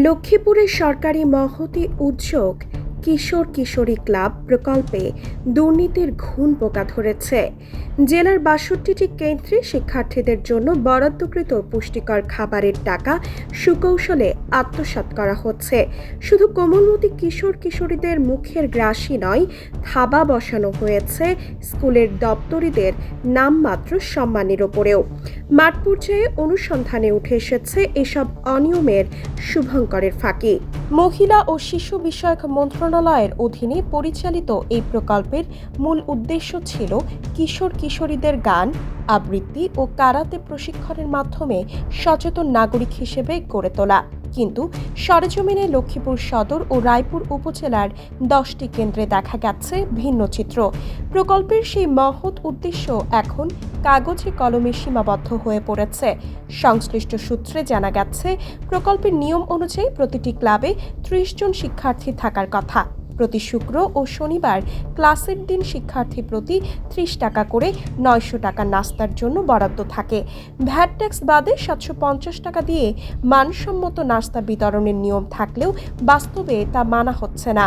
লক্ষ্মীপুরের সরকারি মহতী উদ্যোগ কিশোর কিশোরী ক্লাব প্রকল্পে দুর্নীতির ঘুণ পোকা ধরেছে। জেলার ৬২টি কেন্দ্রে শিক্ষার্থীদের জন্য বরাদ্দকৃত পুষ্টিকর খাবারের টাকা সুকৌশলে আত্মসাৎ করা হচ্ছে। শুধু কোমলমতি কিশোর কিশোরীদের মুখের গ্রাসই নয়, থাবা বসানো হয়েছে স্কুলের দপ্তরিদের নামমাত্র সম্মানের ওপরেও। মাঠ পর্যায়ে অনুসন্ধানে উঠে এসেছে এসব অনিয়মের শুভঙ্করের ফাঁকি। মহিলা ও শিশু বিষয়ক মন্ত্রণালয়ের অধীনে পরিচালিত এই প্রকল্পের মূল উদ্দেশ্য ছিল কিশোর কিশোরীদের গান, আবৃত্তি ও কারাতে প্রশিক্ষণের মাধ্যমে সচেতন নাগরিক হিসেবে গড়ে তোলা। কিন্তু সরেজমিনে লক্ষ্মীপুর সদর ও রায়পুর উপজেলার 10টি কেন্দ্রে দেখা গেছে ভিন্ন চিত্র। প্রকল্পের সেই মহৎ উদ্দেশ্য এখন কাগজে কলমে সীমাবদ্ধ হয়ে পড়েছে। সংশ্লিষ্ট সূত্রে জানা গেছে, প্রকল্পের নিয়ম অনুযায়ী প্রতিটি ক্লাবে 30 জন শিক্ষার্থী থাকার কথা। প্রতি শুক্র ও শনিবার ক্লাসের দিন শিক্ষার্থী প্রতি 30 টাকা করে 900 টাকা নাস্তার জন্য বরাদ্দ থাকে। ভ্যাট ট্যাক্স বাদে 750 টাকা দিয়ে মানসম্মত নাস্তা বিতরণের নিয়ম থাকলেও বাস্তবে তা মানা হচ্ছে না।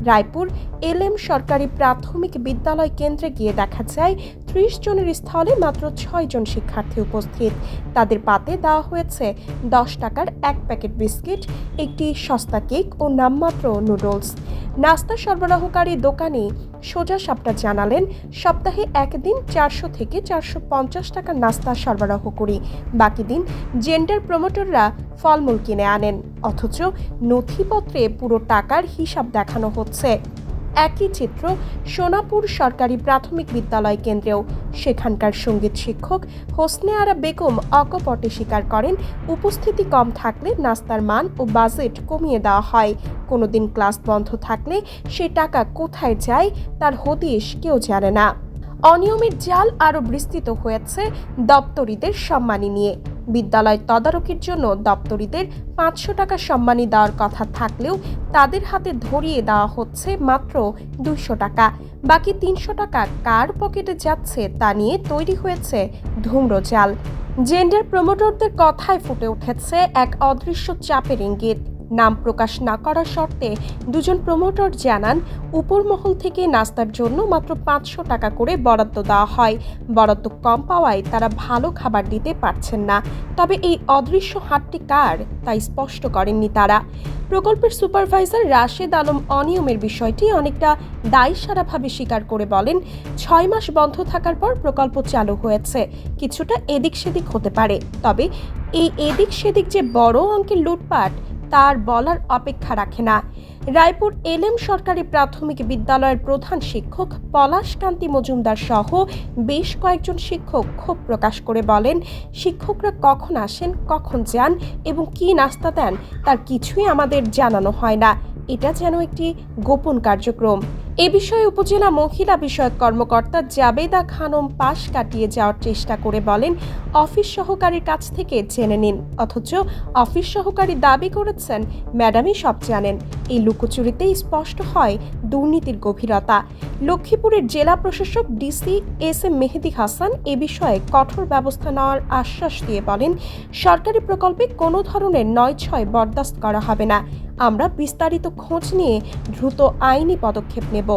রায়পুর এলএম সরকারি প্রাথমিক বিদ্যালয় কেন্দ্রে গিয়ে দেখা যায় 30 জনের স্থলে মাত্র 6 জন শিক্ষার্থী উপস্থিত। তাদের পাতে দেওয়া হয়েছে 10 টাকার এক প্যাকেট বিস্কিট, একটি সস্তা কেক ও নামমাত্র নুডলস। নাস্তা সরবরাহকারী দোকানি সোজা সাপটা জানালেন, সপ্তাহে একদিন 400 থেকে 450 টাকার নাস্তা সরবরাহ করি, বাকি দিন জেন্ডার প্রমোটররা ফলমূল কিনে আনেন। অথচ নথিপত্রে পুরো টাকার হিসাব দেখানো হচ্ছে। একই চিত্র সোনাপুর সরকারি প্রাথমিক বিদ্যালয় কেন্দ্রেও। সেখানকার সঙ্গীত শিক্ষক হোসনে আরা বেগম অকপটে স্বীকার করেন, উপস্থিতি কম থাকলে নাস্তার মান ও বাজেট কমিয়ে দেওয়া হয়। কোনোদিন ক্লাস বন্ধ থাকলে সে টাকা কোথায় যায় তার হদিশ কেউ জানে না। অনিয়মের জাল আরও বিস্তৃত হয়েছে দপ্তরিদের সম্মানী নিয়ে। বিদ্যালয় তদারকির জন্য দপ্তরিদের 500 টাকা সম্মানী দেওয়ার কথা থাকলেও তাদের হাতে ধরিয়ে দেওয়া হচ্ছে মাত্র 200 টাকা। বাকি 300 টাকা কার পকেটে যাচ্ছে তা নিয়ে তৈরি হয়েছে ধূম্রজাল। জেন্ডার প্রমোটরদের কথায় ফুটে উঠেছে এক অদৃশ্য চাপের ইঙ্গিত। নাম প্রকাশ না করার শর্তে দুজন প্রমোটর জানান, উপর মহল থেকে নাস্তার জন্য মাত্র 500 টাকা করে বরাদ্দ দেওয়া হয়। বরাদ্দ কম পাওয়ায় তারা ভালো খাবার দিতে পারছেন না। তবে এই অদৃশ্য হাতটি কার তা স্পষ্ট করেননি তারা। প্রকল্পের সুপারভাইজার রাশেদ আলম অনিয়মের বিষয়টি অনেকটা দায়সারাভাবে স্বীকার করে বলেন, 6 মাস বন্ধ থাকার পর প্রকল্প চালু হয়েছে, কিছুটা এদিক সেদিক হতে পারে। তবে এই এদিক সেদিক যে বড় অঙ্কের লুটপাট তার বলার অপেক্ষা রাখে না। রায়পুর এলএম সরকারি প্রাথমিক বিদ্যালয়ের প্রধান শিক্ষক পলাশকান্তি মজুমদার সহ বেশ কয়েকজন শিক্ষক ক্ষোভ প্রকাশ করে বলেন, শিক্ষকরা কখন আসেন, কখন যান এবং কি নাস্তা দেন তার কিছুই আমাদের জানানো হয় না। এটা যেন একটি গোপন কার্যক্রম। এ বিষয়ে উপজেলা মহিলা বিষয়ক কর্মকর্তা জাবেদা খানম পাশ কাটিয়ে যাওয়ার চেষ্টা করে বলেন, অফিস সহকারীর কাছ থেকে জেনে নিন। অথচ অফিস সহকারী দাবি করেছেন, ম্যাডামই সব জানেন। এই লুকোচুরিতেই স্পষ্ট হয় দুর্নীতির গভীরতা। লক্ষ্মীপুরের জেলা প্রশাসক DC S M Mehedi Hasan এ বিষয়ে কঠোর ব্যবস্থা নেওয়ার আশ্বাস দিয়ে বলেন, সরকারি প্রকল্পে কোনো ধরনের 9-6 বরদাস্ত করা হবে না। আমরা বিস্তারিত খোঁজ নিয়ে দ্রুত আইনি পদক্ষেপ নেব।